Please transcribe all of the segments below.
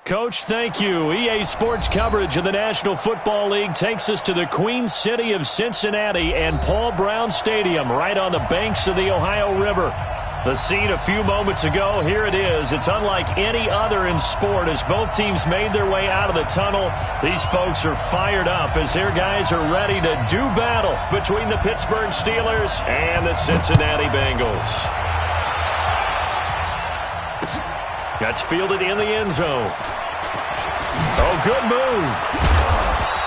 Coach, thank you. EA Sports coverage of the National Football League takes us to the Queen City of Cincinnati and Paul Brown Stadium right on the banks of the Ohio River. The scene a few moments ago, here it is. It's unlike any other in sport as both teams made their way out of the tunnel. These folks are fired up as their guys are ready to do battle between the Pittsburgh Steelers and the Cincinnati Bengals. That's fielded in the end zone. Oh, good move.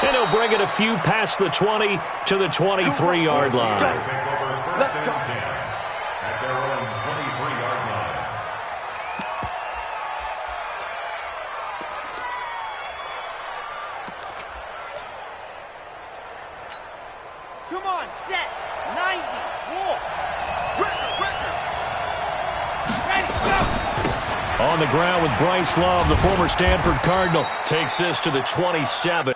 And he'll bring it a few past the 20 to the 23-yard line. Let's go. At their own 23-yard line. Come on, set. 90. Walk. Wicker. Ready, go. On the ground with Bryce Love, the former Stanford Cardinal, takes this to the 27.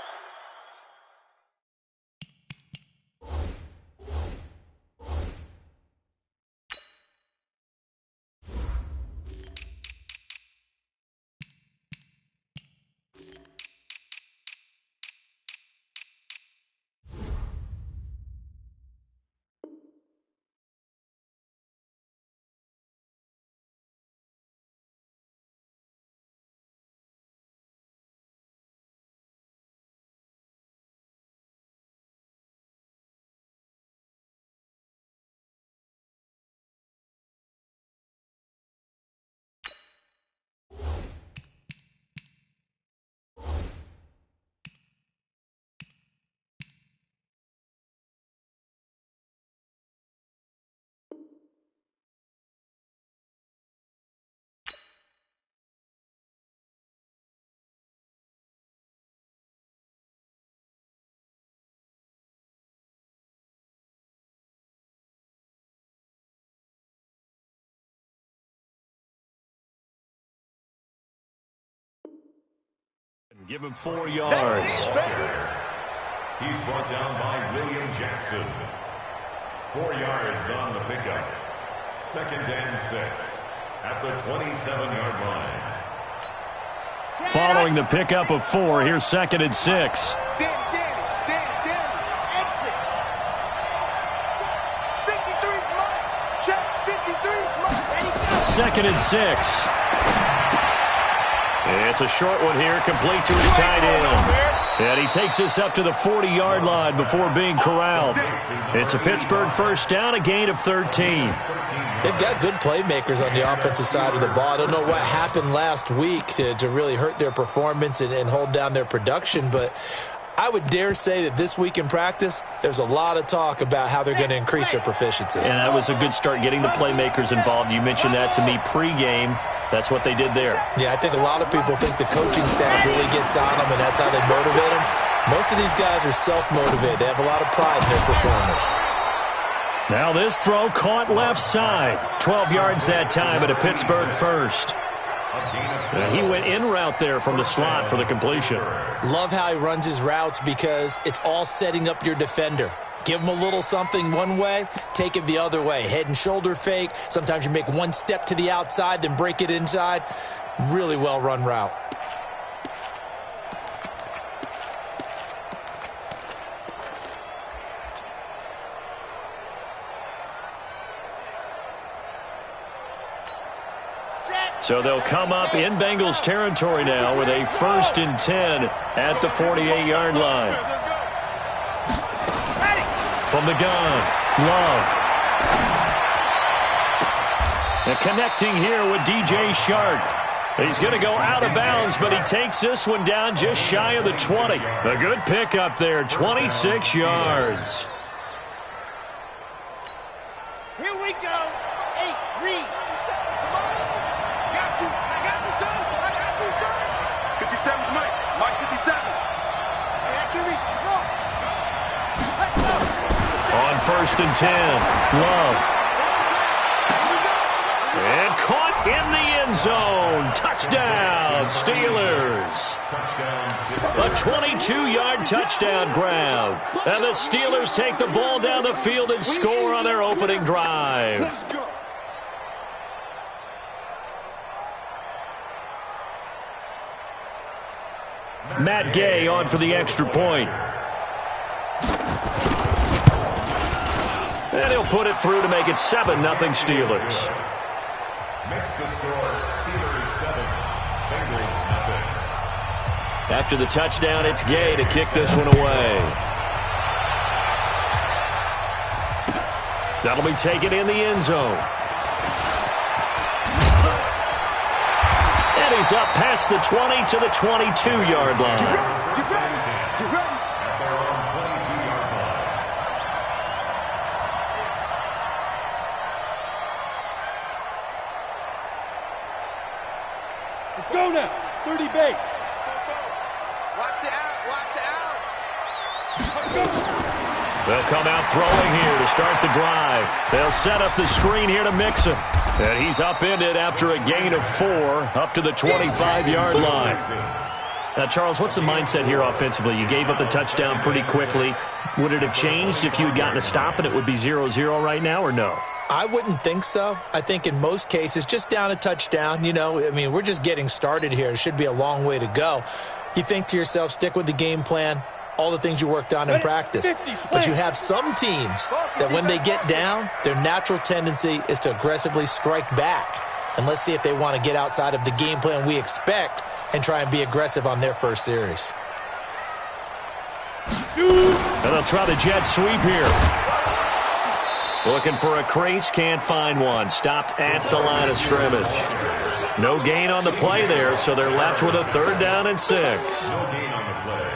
Give him 4 yards. He's brought down by William Jackson. 4 yards on the pickup. 2nd and 6 at the 27-yard line. Following the pickup of 4, here's 2nd and 6. Exit. 53's mine. Check. 53's mine. Ready, go. 2nd and 6. It's a short one here, complete to his tight end. And he takes this up to the 40-yard line before being corralled. It's a Pittsburgh first down, a gain of 13. They've got good playmakers on the offensive side of the ball. I don't know what happened last week to really hurt their performance and hold down their production, but I would dare say that this week in practice, there's a lot of talk about how they're going to increase their proficiency. And that was a good start getting the playmakers involved. You mentioned that to me pregame. That's what they did there. Yeah, I think a lot of people think the coaching staff really gets on them, and that's how they motivate them. Most of these guys are self-motivated. They have a lot of pride in their performance. Now this throw caught left side. 12 yards that time at a Pittsburgh first. He went in route there from the slot for the completion. Love how he runs his routes because it's all setting up your defender. Give him a little something one way, take it the other way. Head and shoulder fake. Sometimes you make one step to the outside, then break it inside. Really well-run route. So they'll come up in Bengals territory now with a 1st and 10 at the 48-yard line. From the gun, Love. And connecting here with DJ Shark. He's going to go out of bounds, but he takes this one down just shy of the 20. A good pickup there, 26 yards. Here we go. 8, read. Come on. Got you. I got you, son. I got you, son. 57's Mike. Mike 57. Hey, I can reach strong. Let's go. On 1st and 10, Love. And caught in the end zone. Touchdown, Steelers. A 22-yard touchdown grab. And the Steelers take the ball down the field and score on their opening drive. Let's go. Matt Gay on for the extra point. And he'll put it through to make it 7-0 Steelers. Makes the score Steelers 7, Bengals nothing. After the touchdown, it's Gay to kick this one away. That'll be taken in the end zone. And he's up past the 20 to the 22-yard line. Get ready. Get ready. At their own 22-yard line. Let's go now. 30 base. Watch the out. Watch the out. Let's go. They'll come out throwing here to start the drive. They'll set up the screen here to Mixon. And he's upended after a gain of 4 up to the 25-yard line. Now, Charles, what's the mindset here offensively? You gave up the touchdown pretty quickly. Would it have changed if you had gotten a stop and it would be 0-0 right now, or no? I wouldn't think so. I think in most cases, just down a touchdown, you know, I mean, we're just getting started here. It should be a long way to go. You think to yourself, stick with the game plan, all the things you worked on in practice. But you have some teams that when they get down, their natural tendency is to aggressively strike back. And let's see if they want to get outside of the game plan we expect and try and be aggressive on their first series. And they'll try the jet sweep here. Looking for a crease, can't find one. Stopped at the line of scrimmage. No gain on the play there, so they're left with a 3rd down and 6.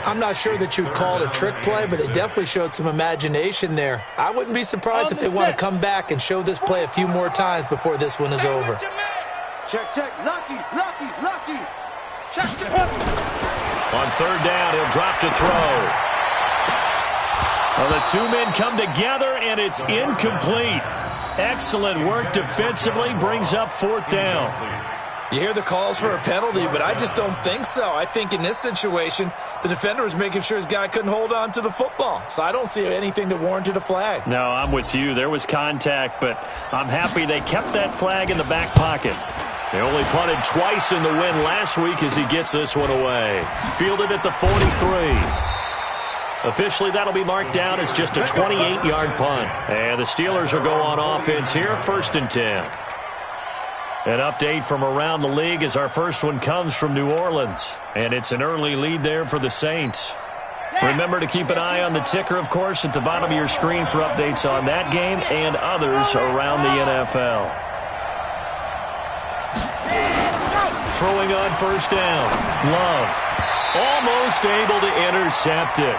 I'm not sure that you'd call it a trick play, but it definitely showed some imagination there. I wouldn't be surprised if they want to come back and show this play a few more times before this one is over. Check, check. Lucky. Check. On 3rd down, he'll drop to throw. Well, the two men come together, and it's incomplete. Excellent work defensively, brings up 4th down. You hear the calls for a penalty, but I just don't think so. I think in this situation, the defender was making sure his guy couldn't hold on to the football. So I don't see anything that warranted a flag. No, I'm with you. There was contact, but I'm happy they kept that flag in the back pocket. They only punted twice in the win last week as he gets this one away. Fielded at the 43. Officially, that'll be marked down as just a 28-yard punt. And the Steelers will go on offense here, 1st and 10. An update from around the league as our first one comes from New Orleans. And it's an early lead there for the Saints. Remember to keep an eye on the ticker, of course, at the bottom of your screen for updates on that game and others around the NFL. Throwing on 1st down. Love. Almost able to intercept it.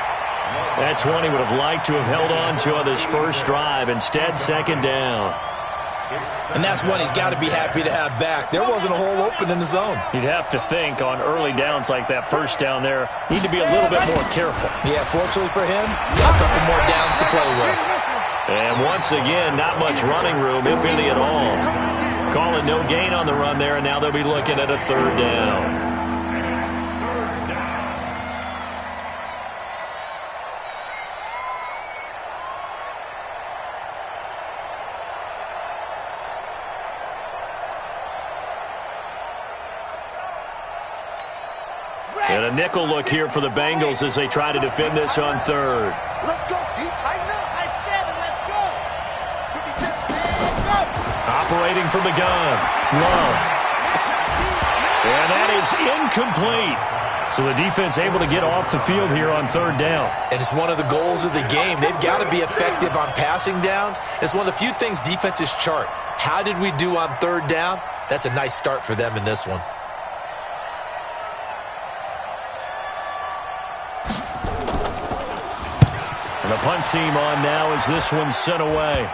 That's one he would have liked to have held on to on this first drive. Instead, 2nd down. And that's one he's got to be happy to have back. There wasn't a hole open in the zone. You'd have to think on early downs like that 1st down there, need to be a little bit more careful. Yeah, fortunately for him, got a couple more downs to play with. And once again, not much running room, if any at all. Calling no gain on the run there, and now they'll be looking at a 3rd down. And a nickel look here for the Bengals as they try to defend this on 3rd. Let's go. Deep, tighten up. Nice 7. Let's go. 57, go. Operating from the gun. Love. And that is incomplete. So the defense able to get off the field here on 3rd down. And it's one of the goals of the game. They've got to be effective on passing downs. It's one of the few things defenses chart. How did we do on 3rd down? That's a nice start for them in this one. And the punt team on now as this one's sent away.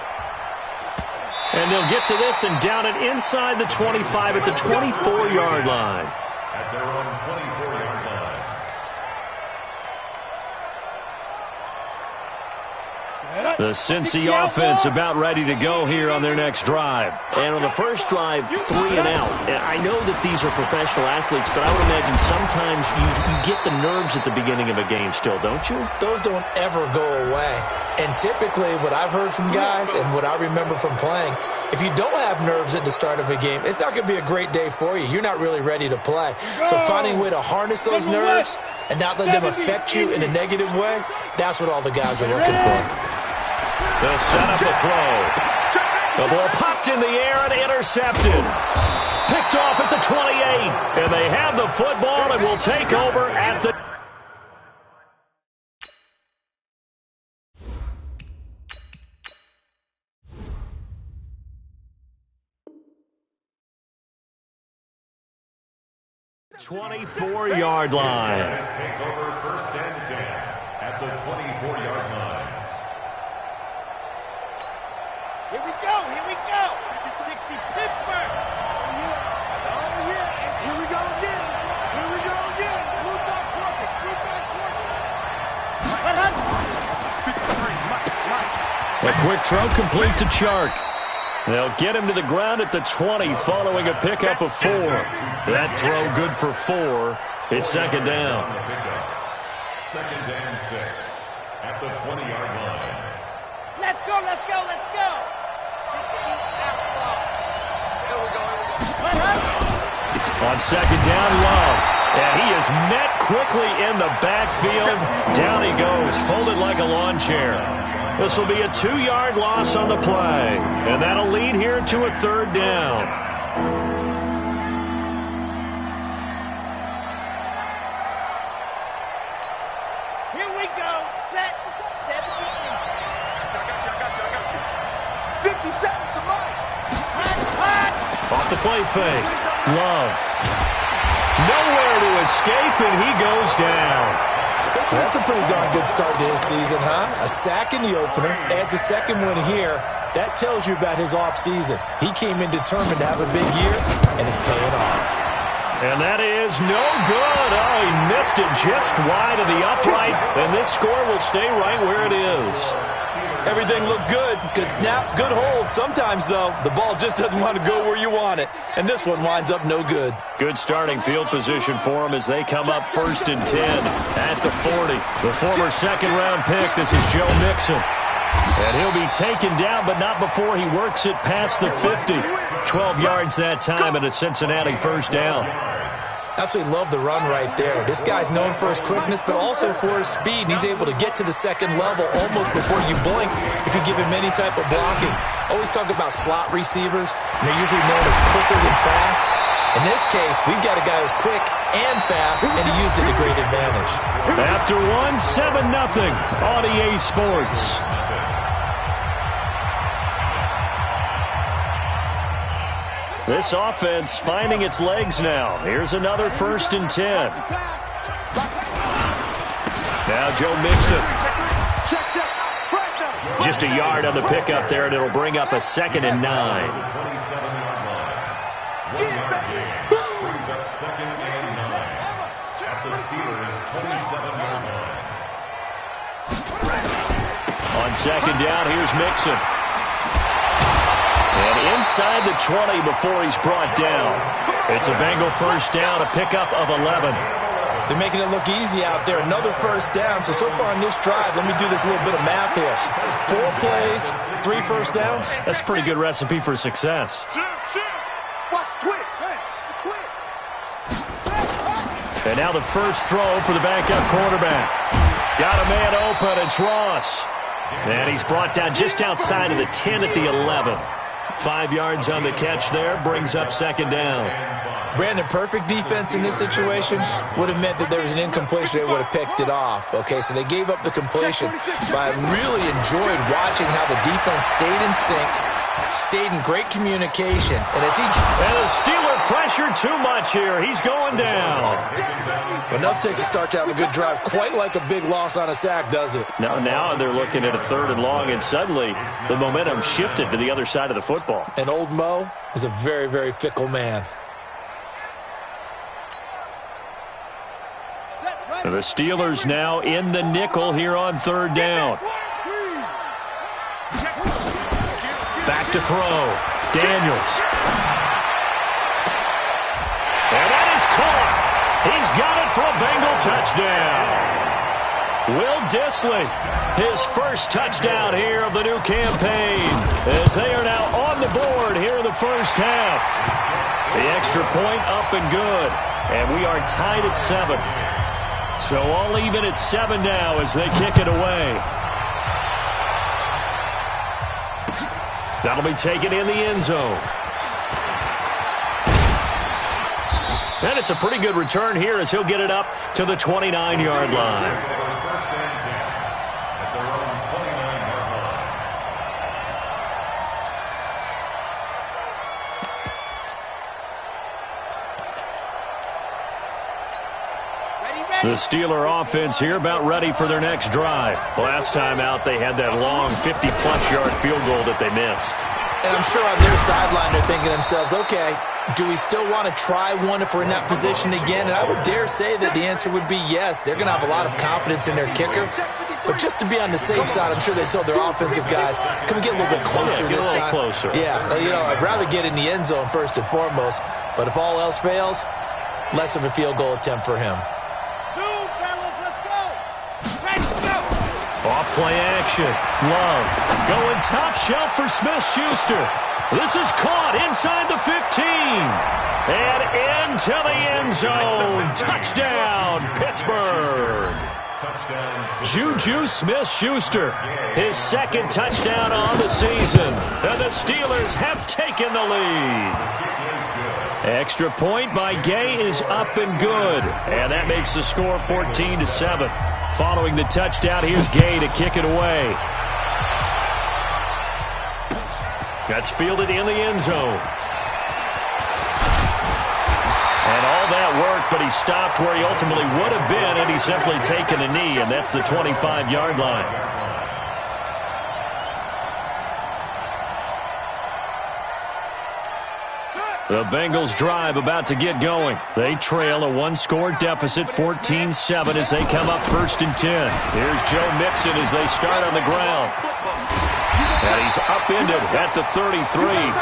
And they'll get to this and down it inside the 25 at the 24-yard line. At their own 24-yard line. Set up. The Cincy offense about ready to go here on their next drive. And on the first drive, 3 and out. I know that these are professional athletes, but I would imagine sometimes you get the nerves at the beginning of a game still, don't you? Those don't ever go away. And typically, what I've heard from guys and what I remember from playing, if you don't have nerves at the start of a game, it's not going to be a great day for you. You're not really ready to play. So finding a way to harness those nerves and not let them affect you in a negative way, that's what all the guys are looking for. They'll set up the throw. The ball popped in the air and intercepted. Picked off at the 28. And they have the football and will take over at the 24-yard line. Take over 1st and 10 at the 24-yard line. Here we go, here we go. 60 Pittsburgh. Oh, yeah. Oh, yeah. And here we go again. Here we go again. Blue dot quarters. Blue dot quarters. A quick throw complete to Chark. They'll get him to the ground at the 20 following a pickup of 4. That throw good for 4. It's second down. 2nd and 6 at the 20-yard line. Let's go, let's go, let's go. 60 outlaw. Here we go, here we go. On second down, Love. And he is met quickly in the backfield. Down he goes, folded like a lawn chair. This will be a 2-yard loss on the play. And that'll lead here to a 3rd down. Here we go. Set. 70 in. I got you. 57 to mine. Hot. Off the play fake. Love. Nowhere to escape, and he goes down. That's a pretty darn good start to his season, huh? A sack in the opener, adds a second one here. That tells you about his offseason. He came in determined to have a big year, and it's paying off. And that is no good. Oh, he missed it just wide of the upright, and this score will stay right where it is. Everything looked good. Good snap, good hold. Sometimes, though, the ball just doesn't want to go where you want it. And this one winds up no good. Good starting field position for him as they come up 1st and 10 at the 40. The former 2nd-round pick, this is Joe Mixon. And he'll be taken down, but not before he works it past the 50. 12 yards that time, and a Cincinnati 1st down. Absolutely love the run right there. This guy's known for his quickness, but also for his speed. And he's able to get to the 2nd level almost before you blink if you give him any type of blocking. Always talk about slot receivers, and they're usually known as quicker than fast. In this case, we've got a guy who's quick and fast, and he used it to great advantage. After 7-0 on EA Sports. This offense finding its legs now. Here's another 1st and 10. Now Joe Mixon. Just a yard on the pickup there, and it'll bring up a 2nd and 9. 27-yard line. 1-yard gain. Brings up 2nd and 9 at the Steelers' 27-yard line. On 2nd down, here's Mixon. And inside the 20 before he's brought down. It's a Bengal 1st down, a pickup of 11. They're making it look easy out there. Another 1st down. So far on this drive, let me do this little bit of math here. 4 plays, 3 1st downs. That's a pretty good recipe for success. Watch twitch. Hey, the twitch. And now the first throw for the backup quarterback. Got a man open. It's Ross. And he's brought down just outside of the 10 at the 11. 5 yards on the catch there. Brings up 2nd down. Brandon, perfect defense in this situation would have meant that there was an incompletion. They would have picked it off. Okay, so they gave up the completion. But I really enjoyed watching how the defense stayed in sync, stayed in great communication. And as he... And the Steeler pressure too much here. He's going down. Enough takes to start to have a good drive. Quite like a big loss on a sack, does it? Now they're looking at a 3rd and long, and suddenly the momentum shifted to the other side of the football. And old Mo is a very, very fickle man. The Steelers now in the nickel here on 3rd down. to throw. Daniels. And that is caught. He's got it for a Bengal touchdown. Will Dissly, his first touchdown here of the new campaign, as they are now on the board here in the first half. The extra point up and good, and we are tied at 7. So all even at 7 now as they kick it away. That'll be taken in the end zone. And it's a pretty good return here as he'll get it up to the 29-yard line. The Steeler offense here about ready for their next drive. Last time out, they had that long 50-plus yard field goal that they missed. And I'm sure on their sideline they're thinking to themselves, okay, do we still want to try one if we're in that position again? And I would dare say that the answer would be yes. They're going to have a lot of confidence in their kicker. But just to be on the safe side, I'm sure they told their offensive guys, can we get a little bit closer this time? Closer. Yeah, I'd rather get in the end zone first and foremost. But if all else fails, less of a field goal attempt for him. Off play action. Love going top shelf for Smith-Schuster. This is caught inside the 15. And into the end zone. Touchdown, Pittsburgh. Juju Smith-Schuster, his second touchdown on the season. And the Steelers have taken the lead. Extra point by Gay is up and good. And that makes the score 14-7. Following the touchdown, here's Gay to kick it away. That's fielded in the end zone. And all that work, but he stopped where he ultimately would have been, and he's simply taken a knee, and that's the 25-yard line. The Bengals drive about to get going. They trail a one-score deficit, 14-7, as they come up 1st and 10. Here's Joe Mixon as they start on the ground. And he's upended at the 33,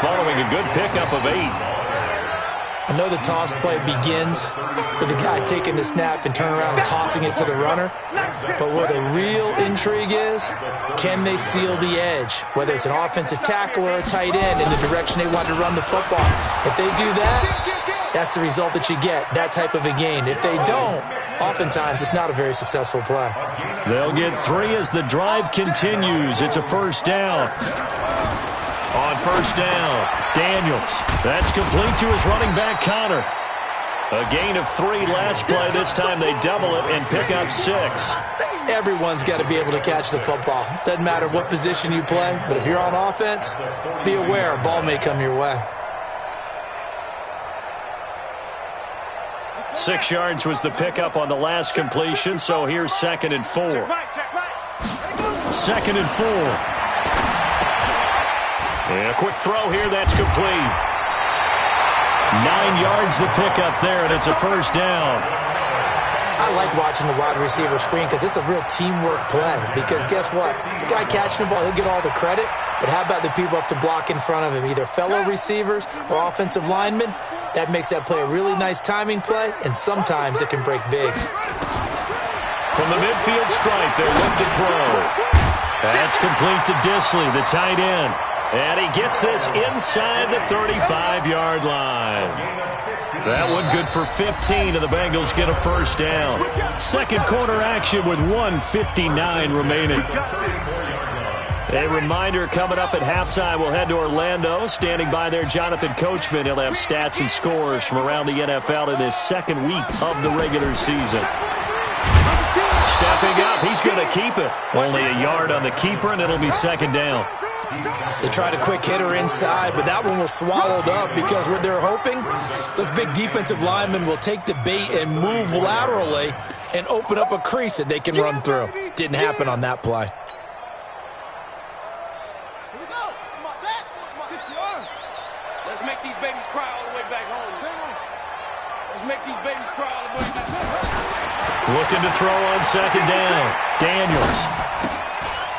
following a good pickup of 8. I know the toss play begins with the guy taking the snap and turning around and tossing it to the runner. But where the real intrigue is, can they seal the edge? Whether it's an offensive tackle or a tight end in the direction they want to run the football. If they do that, that's the result that you get, that type of a gain. If they don't, oftentimes it's not a very successful play. They'll get 3 as the drive continues. It's a first down. On first down, Daniels. That's complete to his running back, Connor. A gain of 3 last play. This time they double it and pick up 6. Everyone's got to be able to catch the football. Doesn't matter what position you play, but if you're on offense, be aware a ball may come your way. 6 yards was the pickup on the last completion, so here's 2nd and 4. 2nd and 4. And a quick throw here, that's complete. 9 yards the pickup there, and it's a first down. I like watching the wide receiver screen because it's a real teamwork play. Because guess what? The guy catching the ball, he'll get all the credit. But how about the people up to block in front of him, either fellow receivers or offensive linemen? That makes that play a really nice timing play, and sometimes it can break big. From the midfield stripe, they look to throw. That's complete to Dissly, the tight end. And he gets this inside the 35-yard line. That one good for 15, and the Bengals get a first down. Second quarter action with 1:59 remaining. A reminder coming up at halftime, we'll head to Orlando. Standing by there, Jonathan Coachman. He'll have stats and scores from around the NFL in this second week of the regular season. Stepping up, he's going to keep it. Only a yard on the keeper, and it'll be second down. They tried a quick hitter inside, but that one was swallowed up because what they're hoping, those big defensive linemen will take the bait and move laterally and open up a crease that they can run through. Didn't happen on that play. Let's make these babies cry all the way back home. Let's make these babies cry all the way back home. Looking to throw on second down. Daniels.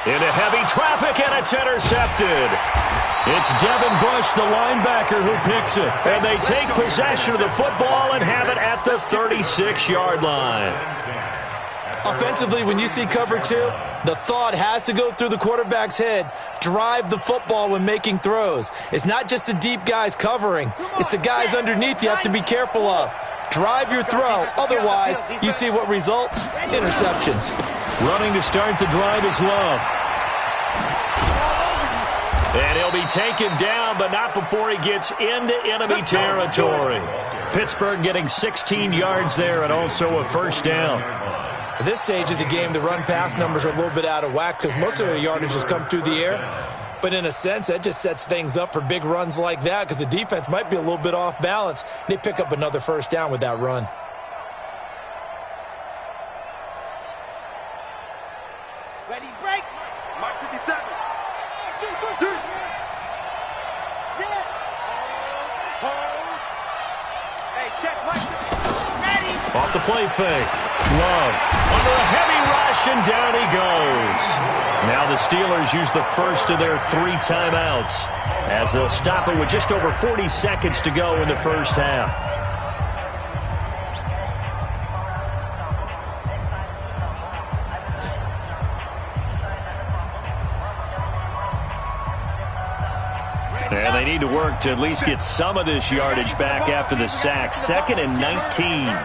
Into heavy traffic, and it's intercepted. It's Devin Bush, the linebacker, who picks it. And they take possession of the football and have it at the 36-yard line. Offensively, when you see cover two, the thought has to go through the quarterback's head. Drive the football when making throws. It's not just the deep guys covering. It's the guys underneath you have to be careful of. Drive your throw. Otherwise, you see what results? Interceptions. Running to start the drive is Love. And he'll be taken down, but not before he gets into enemy territory. Pittsburgh getting 16 yards there and also a first down. At this stage of the game, the run-pass numbers are a little bit out of whack because most of the yardage has come through the air. But in a sense, that just sets things up for big runs like that because the defense might be a little bit off balance. They pick up another first down with that run. Ready, break. Mark 57. Dude. Sit. Hold. Hey, check, Mike. Ready. Off the play fake. Love. Under a heavy rush, and down he goes. Now the Steelers use the first of their 3 timeouts as they'll stop it with just over 40 seconds to go in the first half. And they need to work to at least get some of this yardage back after the sack. 2nd and 19.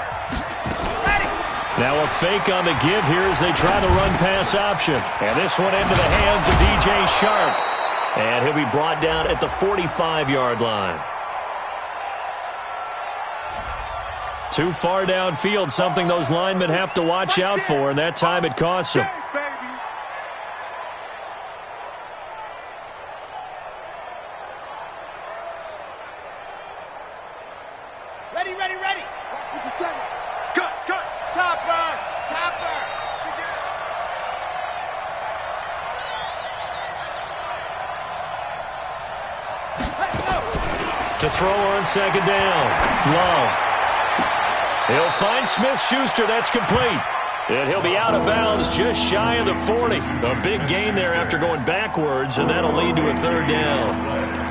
Now a fake on the give here as they try the run-pass option. And this one into the hands of DJ Shark. And he'll be brought down at the 45-yard line. Too far downfield, something those linemen have to watch out for, and that time it costs them. Ready, ready, ready. 57. Cut, cut. Topper, topper. Let's go. To throw on 2nd down. Love. He'll find Smith-Schuster. That's complete. And he'll be out of bounds just shy of the 40. A big gain there after going backwards, and that'll lead to a 3rd down.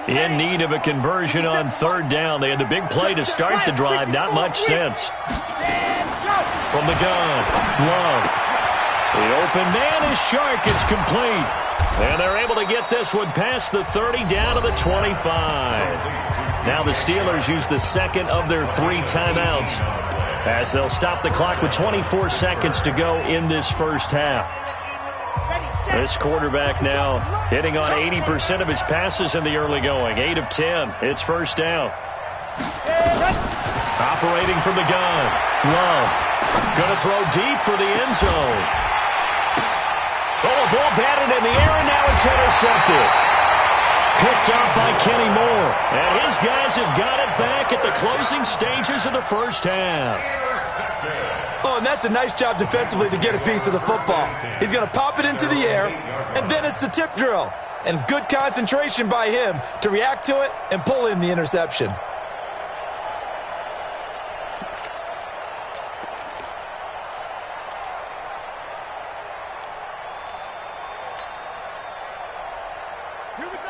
In need of a conversion on 3rd down. They had the big play to start the drive. Not much sense. From the gun, Love. The open man is Shark. It's complete. And they're able to get this one past the 30 down to the 25. Now the Steelers use the 2nd of their 3 timeouts as they'll stop the clock with 24 seconds to go in this first half. This quarterback now hitting on 80% of his passes in the early going. 8 of 10. It's first down. Operating from the gun. Love. Going to throw deep for the end zone. Oh, a ball batted in the air, and now it's intercepted. Picked up by Kenny Moore. And his guys have got it back at the closing stages of the first half. Oh, and that's a nice job defensively to get a piece of the football. He's going to pop it into the air, and then it's the tip drill. And good concentration by him to react to it and pull in the interception.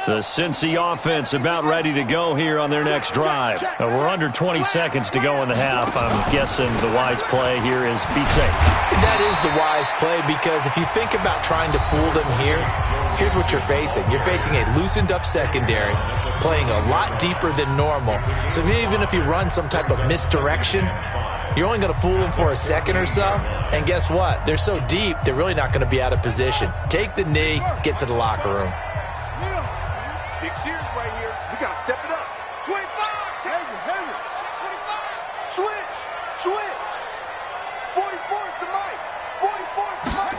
The Cincy offense about ready to go here on their next drive. We're under 20 seconds to go in the half. I'm guessing the wise play here is be safe. That is the wise play because if you think about trying to fool them here, here's what you're facing. You're facing a loosened up secondary, playing a lot deeper than normal. So even if you run some type of misdirection, you're only going to fool them for a second or so. And guess what? They're so deep, they're really not going to be out of position. Take the knee, get to the locker room. Big series right here. We got to step it up. 25. Hang it. 25. Switch. 44 is the mic. 44 is the mic.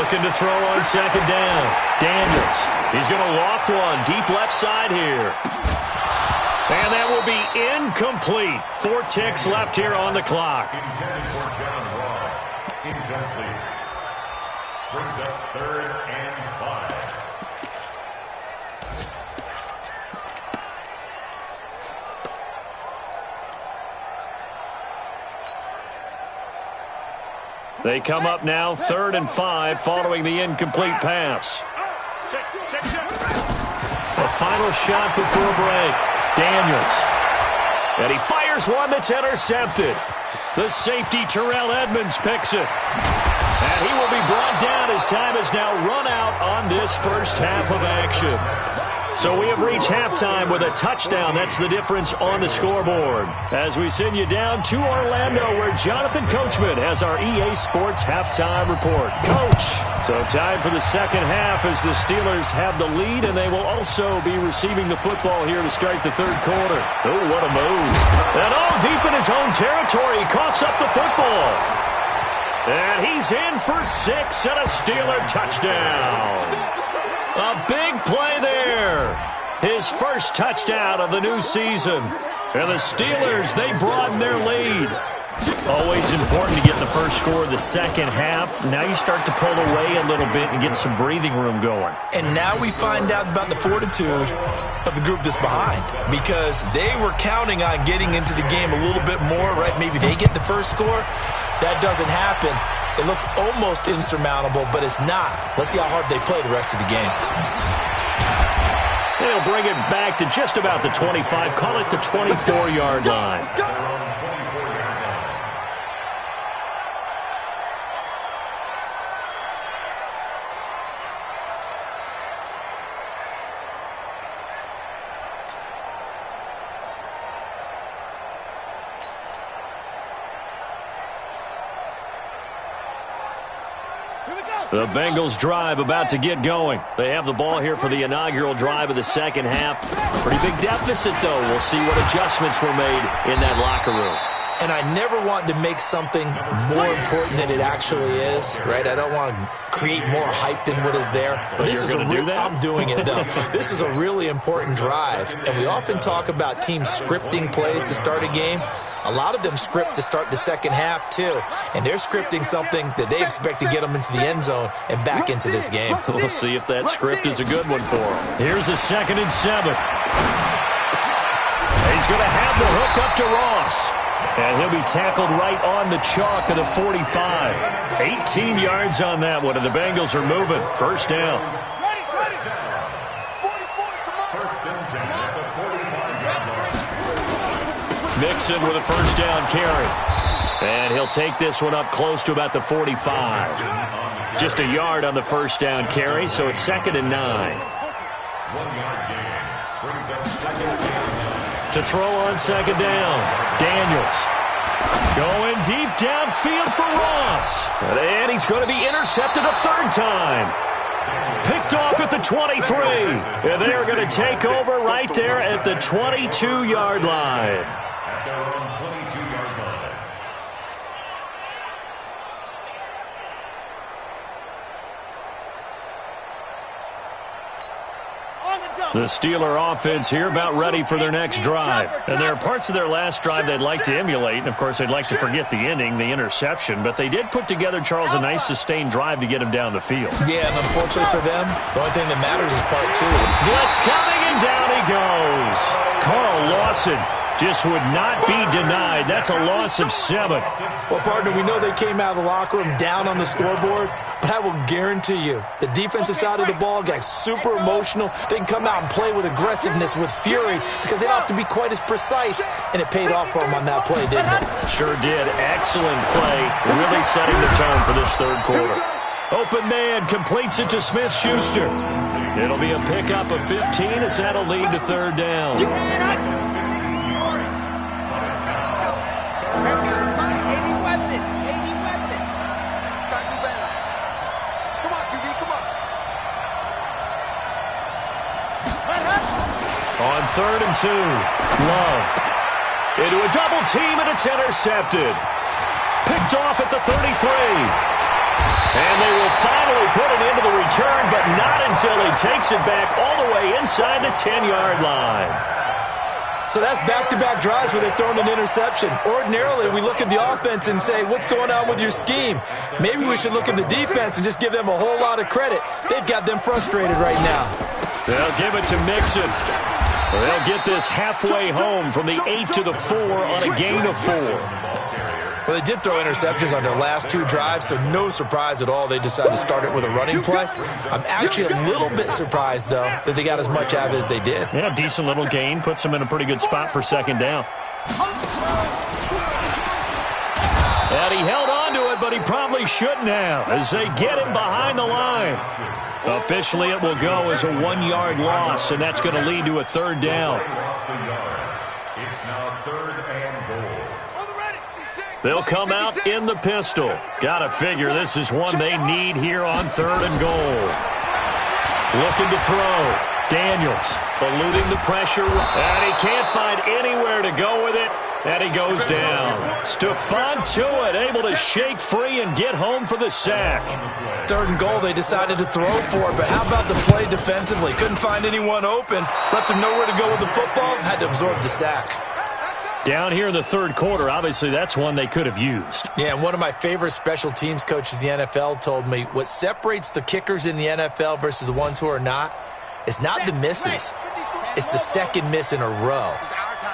Looking to throw on 2nd down. Daniels. He's going to loft one deep left side here. And that will be incomplete. 4 ticks left here on the clock. Intended for John Ross. Incomplete. Brings up 3rd and 5. They come up now 3rd and 5 following the incomplete pass. A final shot before break. Daniels. And he fires one that's intercepted. The safety, Terrell Edmonds, picks it. And he will be brought down as time is now run out on this first half of action. So we have reached halftime with a touchdown. That's the difference on the scoreboard. As we send you down to Orlando, where Jonathan Coachman has our EA Sports halftime report. Coach. So time for the second half as the Steelers have the lead, and they will also be receiving the football here to start the third quarter. Oh, what a move. And all deep in his own territory, he coughs up the football. And he's in for 6 and a Steeler touchdown. A big play there. His first touchdown of the new season. And the Steelers, they broaden their lead. Always important to get the first score of the second half. Now you start to pull away a little bit and get some breathing room going. And now we find out about the fortitude of the group that's behind, because they were counting on getting into the game a little bit more, right? Maybe they get the first score. That doesn't happen. It looks almost insurmountable, but it's not. Let's see how hard they play the rest of the game. They'll bring it back to just about the 25. Call it the 24-yard line. The Bengals drive about to get going. They have the ball here for the inaugural drive of the second half. Pretty big deficit, though. We'll see what adjustments were made in that locker room. And I never want to make something more important than it actually is, right? I don't want to create more hype than what is there. But this is I'm doing it, though. This is a really important drive. And we often talk about teams scripting plays to start a game. A lot of them script to start the second half, too. And they're scripting something that they expect to get them into the end zone and back into this game. We'll see if that script is a good one for them. Here's a 2nd and 7. He's going to have the hook up to Ross. And he'll be tackled right on the chalk of the 45. 18 yards on that one, and the Bengals are moving. First down. Mixon with a first down carry. And he'll take this one up close to about the 45. Just a yard on the first down carry, so it's 2nd and 9. 1-yard gain brings up 2nd and 9. To throw on 2nd down, Daniels. Going deep downfield for Ross. And he's going to be intercepted a 3rd time. Picked off at the 23. And they are going to take over right there at the 22-yard line. At their own 22-yard line. The Steeler offense here about ready for their next drive. And there are parts of their last drive they'd like to emulate. And, of course, they'd like to forget the ending, the interception. But they did put together, Charles, a nice sustained drive to get him down the field. Yeah, and unfortunately for them, the only thing that matters is part 2. Blitz coming, and down he goes. Carl Lawson just would not be denied. That's a loss of 7. Well, partner, we know they came out of the locker room down on the scoreboard, but I will guarantee you the defensive side of the ball got super emotional. They can come out and play with aggressiveness, with fury, because they don't have to be quite as precise, and it paid off for them on that play, didn't it? Sure did. Excellent play, really setting the tone for this third quarter. Open man completes it to Smith-Schuster. It'll be a pickup of 15 as that'll lead to 3rd down. On 3rd and 2, Love. Into a double team, and it's intercepted. Picked off at the 33. And they will finally put it into the return, but not until he takes it back all the way inside the 10-yard line. So that's back-to-back drives where they've thrown an interception. Ordinarily, we look at the offense and say, what's going on with your scheme? Maybe we should look at the defense and just give them a whole lot of credit. They've got them frustrated right now. They'll give it to Mixon. They'll get this halfway home from the 8 to the 4 on a gain of 4. Well, they did throw interceptions on their last 2 drives, so no surprise at all they decided to start it with a running play. I'm actually a little bit surprised, though, that they got as much out of it as they did. Yeah, decent little gain. Puts them in a pretty good spot for second down. And he held on to it, but he probably shouldn't have as they get him behind the line. Officially, it will go as a 1-yard loss, and that's going to lead to a third down. It's now 3rd and goal. They'll come out in the pistol. Got to figure this is one they need here on 3rd and goal. Looking to throw. Daniels eluding the pressure, and he can't find anywhere to go with it, and he goes down. Stephon Tuitt able to shake free and get home for the sack. 3rd and goal, they decided to throw for it, but how about the play defensively? Couldn't find anyone open, left him nowhere to go with the football, had to absorb the sack. Down here in the 3rd quarter, obviously that's one they could have used. Yeah, and one of my favorite special teams coaches in the NFL told me what separates the kickers in the NFL versus the ones who are not is not the misses. It's the second miss in a row.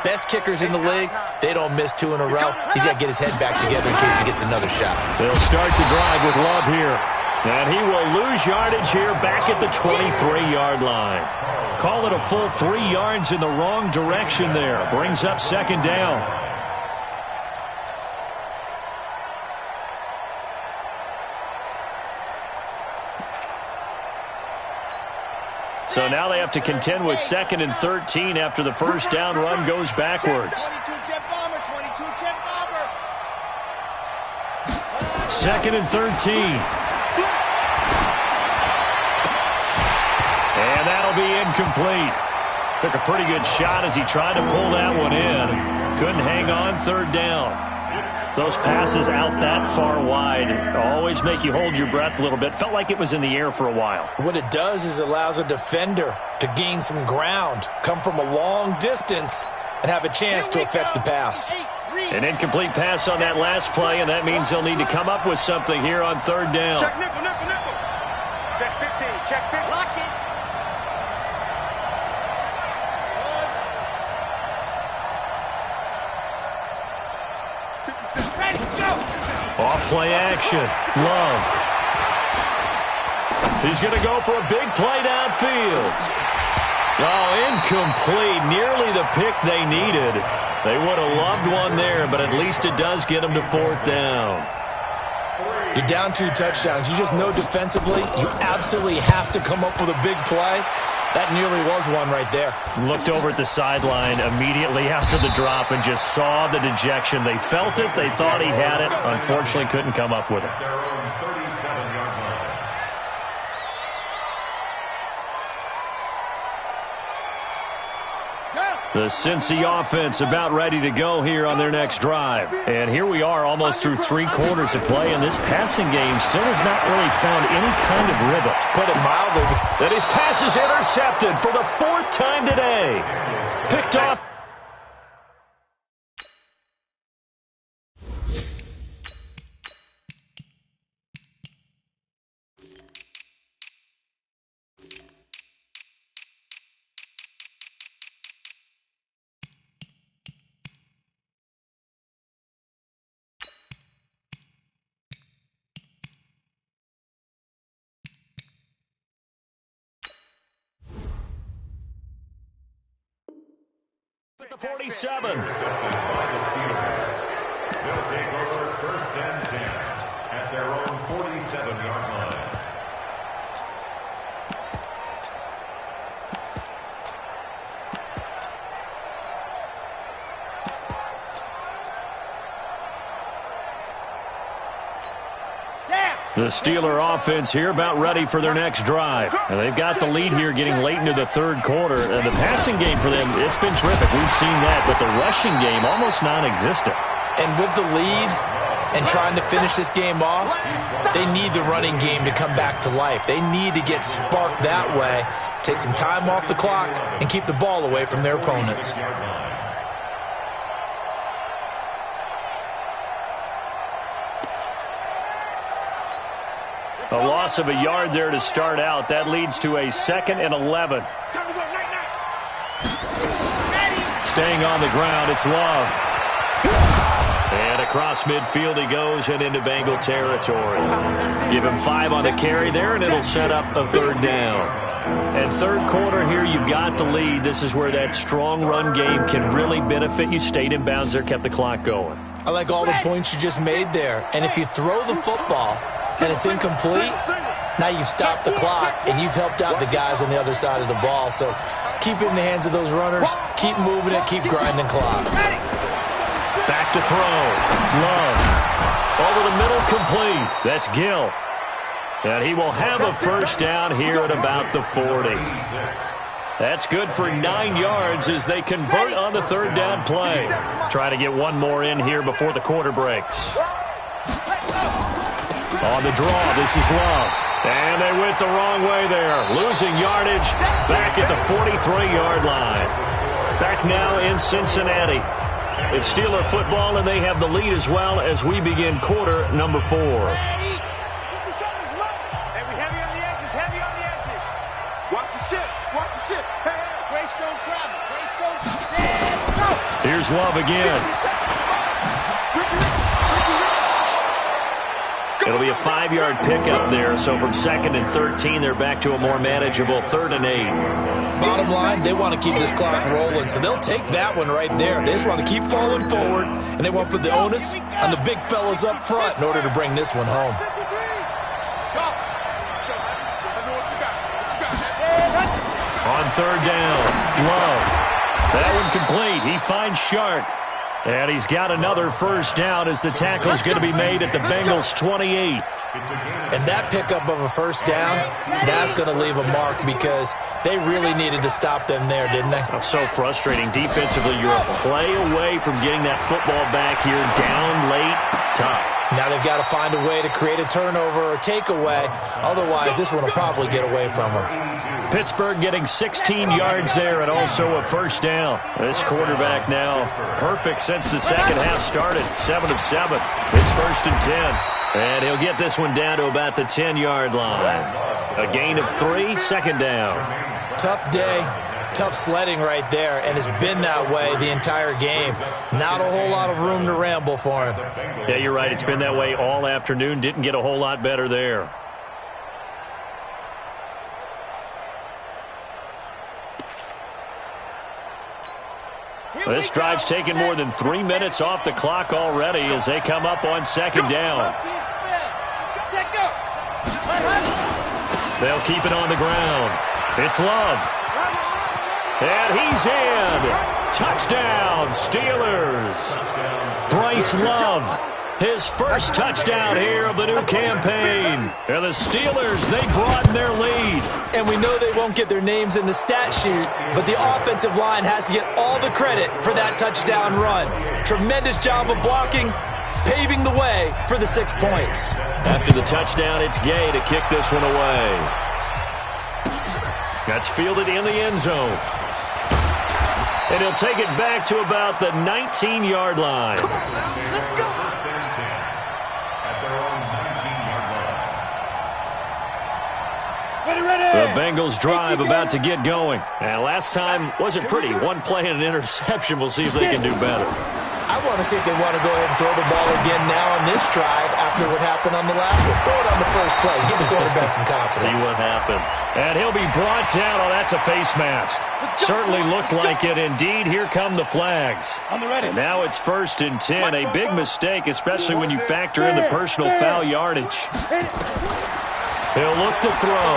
Best kickers in the league, they don't miss 2 in a row. He's got to get his head back together in case he gets another shot. They'll start the drive with Love here. And he will lose yardage here back at the 23-yard line. Call it a full 3 yards in the wrong direction there. Brings up second down. So now they have to contend with 2nd and 13 after the first down run goes backwards. 2nd and 13. And that'll be incomplete. Took a pretty good shot as he tried to pull that one in. Couldn't hang on 3rd down. Those passes out that far wide always make you hold your breath a little bit. Felt like it was in the air for a while. What it does is it allows a defender to gain some ground, come from a long distance, and have a chance to affect the pass. An incomplete pass on that last play, and that means they'll need to come up with something here on 3rd down. Check nickel, nickel, nickel. Check 15, check 15. Lock it. Ready, go. Off play action. Love. He's going to go for a big play downfield. Oh, incomplete. Nearly the pick they needed. They would have loved one there, but at least it does get them to 4th down. You're down 2 touchdowns. You just know defensively you absolutely have to come up with a big play. That nearly was one right there. Looked over at the sideline immediately after the drop and just saw the dejection. They felt it. They thought he had it. Unfortunately, couldn't come up with it. Their own 37-yard line. The Cincy offense about ready to go here on their next drive. And here we are almost through 3 quarters of play, and this passing game still has not really found any kind of rhythm. Put it mildly. And his pass is intercepted for the 4th time today. Picked off. At the 47. They'll take over 1st and 10 at their own 47-yard line. The Steeler offense here about ready for their next drive. And they've got the lead here getting late into the 3rd quarter. And the passing game for them, it's been terrific. We've seen that. But the rushing game, almost non-existent. And with the lead and trying to finish this game off, they need the running game to come back to life. They need to get sparked that way, take some time off the clock, and keep the ball away from their opponents. A loss of a yard there to start out. That leads to a 2nd and 11. Staying on the ground, it's Love. And across midfield he goes and into Bengal territory. Give him 5 on the carry there, and it'll set up a third down. And third quarter here, you've got the lead. This is where that strong run game can really benefit you. Stayed in bounds there, kept the clock going. I like all the points you just made there. And if you throw the football and it's incomplete, now you've stopped the clock and you've helped out the guys on the other side of the ball. So keep it in the hands of those runners. Keep moving it. Keep grinding clock. Back to throw. Love. Over the middle, complete. That's Gill. And he will have a first down here at about the 40. That's good for 9 yards as they convert on the third down play. Trying to get one more in here before the quarter breaks. On the draw, this is Love. And they went the wrong way there. Losing yardage back at the 43-yard line. Back now in Cincinnati. It's Steeler football, and they have the lead as well as we begin quarter number 4. Heavy on the edges, heavy on the edges. Watch the ship, watch the ship. Hey, Greystone travel, Greystone set, go. Here's Love again. It'll be a 5-yard pickup there, so from 2nd and 13, they're back to a more manageable 3rd and 8. Bottom line, they want to keep this clock rolling, so they'll take that one right there. They just want to keep falling forward, and they want to put the onus on the big fellas up front in order to bring this one home. Let's go. Let's go, man. Let me know what you got. What you got, man? On third down, Love. That one complete. He finds Shark. And he's got another first down as the tackle's going to be made at the Bengals' 28. And that pickup of a first down, that's going to leave a mark because they really needed to stop them there, didn't they? So frustrating. Defensively, you're a play away from getting that football back here. Down late, tough. Now they've got to find a way to create a turnover or takeaway. Otherwise, this one will probably get away from them. Pittsburgh getting 16 yards there and also a first down. This quarterback now perfect since the second half started. 7 of 7. It's 1st and 10. And he'll get this one down to about the 10-yard line. A gain of 3, second down. Tough day, tough sledding right there, and it's been that way the entire game. Not a whole lot of room to ramble for him. Yeah, you're right. It's been that way all afternoon. Didn't get a whole lot better there. This drive's taken more than 3 minutes off the clock already as they come up on second down. They'll keep it on the ground. It's Love. And he's in. Touchdown, Steelers. Bryce Love, his first touchdown here of the new campaign. And the Steelers, they broaden their lead. And we know they won't get their names in the stat sheet, but the offensive line has to get all the credit for that touchdown run. Tremendous job of blocking, paving the way for the 6 points. After the touchdown, it's Gay to kick this one away. That's fielded in the end zone. And he'll take it back to about the 19-yard line. Come on, let's go. The Bengals drive about to get going. And last time wasn't pretty. One play and an interception. We'll see if they can do better. I want to see if they want to go ahead and throw the ball again now on this drive after what happened on the last one. Throw it on the first play. Give the quarterback some confidence. See what happens. And he'll be brought down. Oh, that's a face mask. Certainly looked like it. Indeed, here come the flags. And now it's 1st and 10. A big mistake, especially when you factor in the personal foul yardage. He'll look to throw.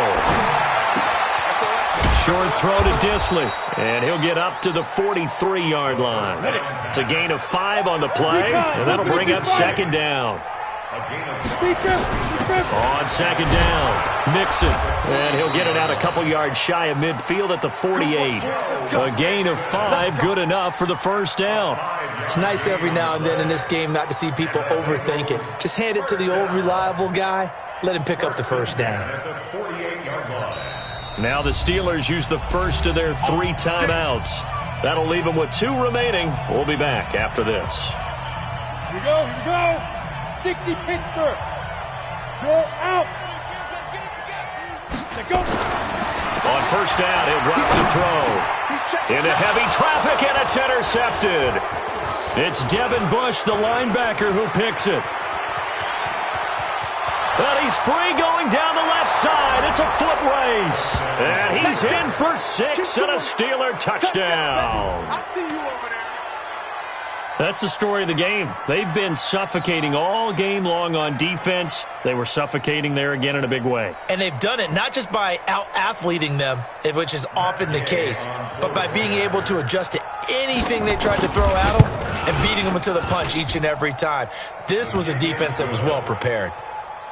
Short throw to Disley. And he'll get up to the 43-yard line. It's a gain of 5 on the play, and that'll bring up second down. On second down, Mixon. And he'll get it out a couple yards shy of midfield at the 48. A gain of 5, good enough for the first down. It's nice every now and then in this game not to see people overthink it. Just hand it to the old reliable guy. Let him pick up the first down. Now the Steelers use the first of their 3 timeouts. That'll leave them with 2 remaining. We'll be back after this. Here we go, here we go. 60 Pittsburgh. Go out. Let's go. On first down, he'll drop the throw. Into heavy traffic, and it's intercepted. It's Devin Bush, the linebacker, who picks it. But he's free going down the left side. It's a foot race. And he's in for 6 and a Steeler touchdown. I see you over there. That's the story of the game. They've been suffocating all game long on defense. They were suffocating there again in a big way. And they've done it not just by out-athleting them, which is often the case, but by being able to adjust to anything they tried to throw at them and beating them to the punch each and every time. This was a defense that was well prepared.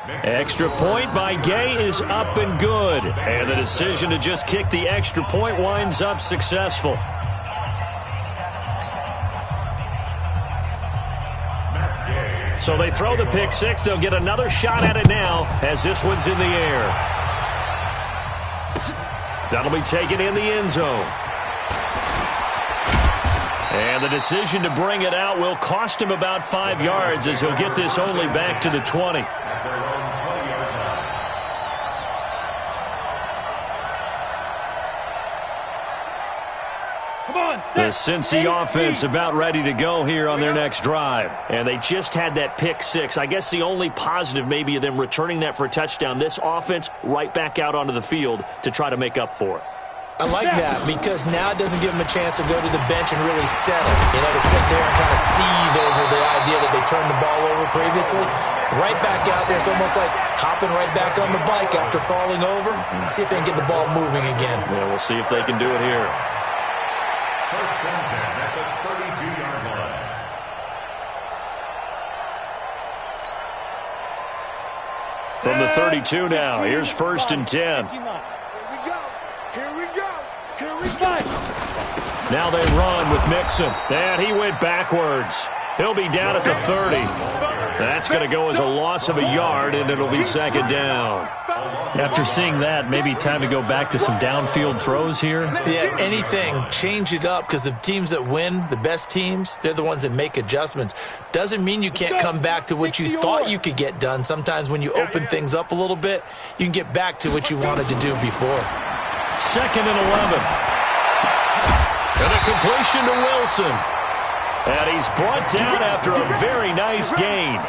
Extra point by Gay is up and good. And the decision to just kick the extra point winds up successful. So they throw the pick six. They'll get another shot at it now as this one's in the air. That'll be taken in the end zone. And the decision to bring it out will cost him about 5 yards as he'll get this only back to the 20. The Cincy offense about ready to go here on their next drive. And they just had that pick six. I guess the only positive maybe of them returning that for a touchdown. This offense right back out onto the field to try to make up for it. I like that because now it doesn't give them a chance to go to the bench and really settle. To sit there and kind of seethe over the idea that they turned the ball over previously. Right back out there. It's almost like hopping right back on the bike after falling over. See if they can get the ball moving again. Yeah, we'll see if they can do it here. First and 10 at the 32-yard line. From the 32 now, here's first and 10. Here we go. Here we go. Here we go. Now they run with Mixon. And he went backwards. He'll be down at the 30. That's going to go as a loss of a yard, and it'll be second down. After seeing that, maybe time to go back to some downfield throws here. Yeah, anything. Change it up because the teams that win, the best teams, they're the ones that make adjustments. Doesn't mean you can't come back to what you thought you could get done. Sometimes when you open things up a little bit, you can get back to what you wanted to do before. Second and 11. And a completion to Wilson. And he's brought down after a very nice gain.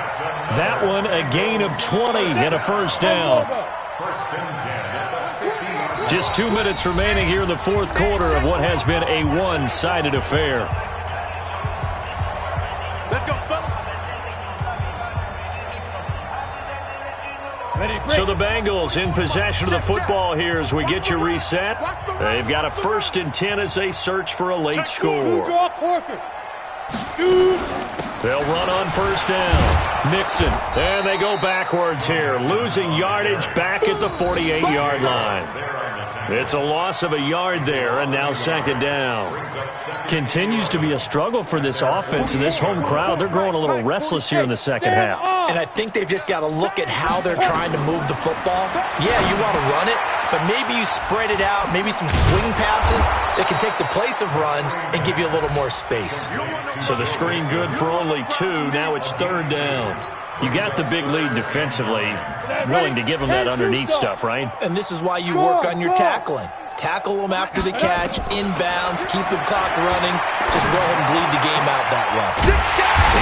That one a gain of 20 and a first down. Just 2 minutes remaining here in the fourth quarter of what has been a one-sided affair. Let's go, fellas. So the Bengals in possession of the football here as we get you reset. They've got a first and 10 as they search for a late score. They'll run on first down. Mixon. And they go backwards here. Losing yardage back at the 48-yard line. It's a loss of a yard there, and now second down. Continues to be a struggle for this offense and this home crowd. They're growing a little restless here in the second half. And I think they've just got to look at how they're trying to move the football. Yeah, you want to run it, but maybe you spread it out, maybe some swing passes that can take the place of runs and give you a little more space. So the screen good for only 2. Now it's third down. You got the big lead defensively, willing to give them that underneath stuff, right? And this is why you work on your tackling. Tackle them after the catch, inbounds, keep the clock running. Just go ahead and bleed the game out that way.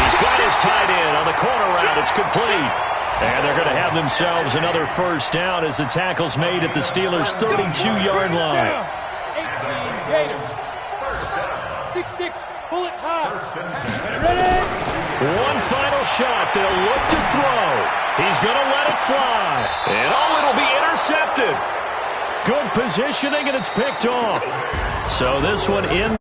He's got his tight end on the corner route. It's complete. And they're going to have themselves another first down as the tackle's made at the Steelers' 32-yard line. 18 Gators. 6-6, bullet high. Ready? One final shot. They'll look to throw. He's going to let it fly. And it'll be intercepted. Good positioning, and it's picked off. So this one in.